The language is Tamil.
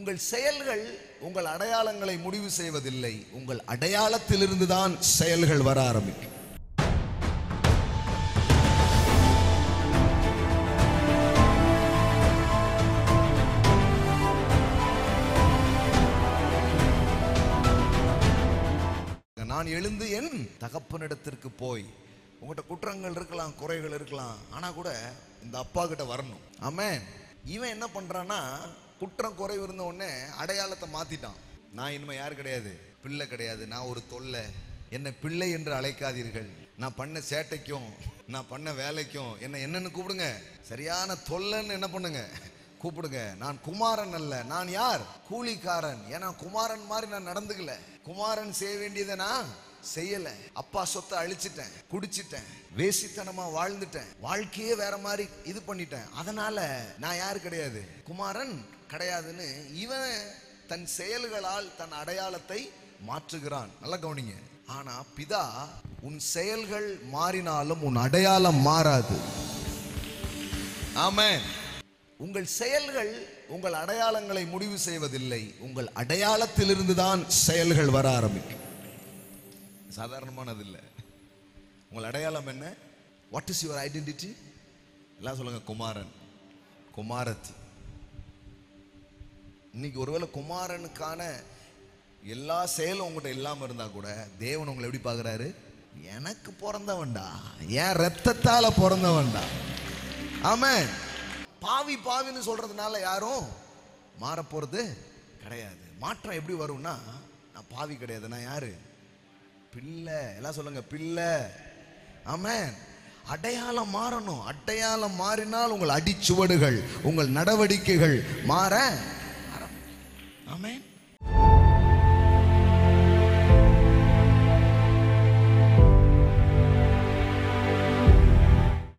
உங்கள் செயல்கள் உங்கள் அடையாளங்களை முடிவு செய்வதில்லை. உங்கள் அடையாளத்திலிருந்து தான் செயல்கள் வர ஆரம்பிக்கும். நான் எழுந்து என் தகப்பனிடத்திற்கு போய், உங்கள்கிட்ட குற்றங்கள் இருக்கலாம், குறைகள் இருக்கலாம், ஆனா கூட இந்த அப்பா கிட்ட வரணும். ஆமென். இவன் என்ன பண்றான்னா, குற்றம் குறைவு இருந்த உடனே அடையாளத்தை மாத்திட்டான். நான் இனிமே யார் கிடையாது, பிள்ளை கிடையாது, நான் ஒரு தொல்லை, என்னை பிள்ளை என்று அழைக்காதீர்கள், நான் பண்ண சேட்டைக்கும் நான் பண்ண வேலைக்கும் என்ன என்னன்னு கூப்பிடுங்க, சரியான தொல்லைன்னு என்ன பண்ணுங்க கூப்பிடுங்க. நான் குமாரன் அல்ல, நான் யார், கூலிக்காரன். ஏன்னா குமாரன் மாதிரி நான் நடந்துக்கல, குமாரன் செய்ய வேண்டியதை நான் செய்யல, அப்பா சொத்தை அழிச்சிட்டேன், குடிச்சிட்டேன், வேசித்தனமா வாழ்ந்துட்டேன், வாழ்க்கையே வேற மாதிரி இது பண்ணிட்டேன், அதனால நான் யாரு கிடையாது, குமாரன் கிடையாதுன்னு இவன் தன் செயல்களால் தன் அடையாளத்தை மாற்றுகிறான். நல்லா கவனிங்க. ஆனா பிதா, உன் செயல்கள் மாறினாலும் உன் அடையாளம் மாறாது. ஆமென். உங்கள் செயல்கள் உங்கள் அடையாளங்களை முடிவு செய்வதில்லை. உங்கள் அடையாளத்திலிருந்து தான் செயல்கள் வர ஆரம்பிக்கும். சாதாரணமானது இல்லை. உங்கள் அடையாளம் என்ன? What is your identity? எல்லாம் சொல்லுங்க, குமாரன், குமாரத்தி. இன்னைக்கு ஒருவேளை குமாரனுக்கான எல்லா செயலும் உங்கள்கிட்ட இல்லாம இருந்தா கூட தேவன் உங்களை எப்படி பார்க்கிறாரு? எனக்கு பிறந்தவன்டா, என் ரத்தத்தால பிறந்தவன்டா. ஆமென். பாவி பாவின்னு சொல்றதுனால யாரும் மாற போறது கிடையாது. மாற்றம் எப்படி வரும்னா, நான் பாவி கிடையாது, நான் யாரு, பிள்ளை. எல்லாம் சொல்லுங்க, பிள்ளை. ஆமென். அடையாளம் மாறணும். அடையாளம் மாறினால் உங்கள் அடிச்சுவடுகள், உங்கள் நடவடிக்கைகள் மாற. ஆமென்.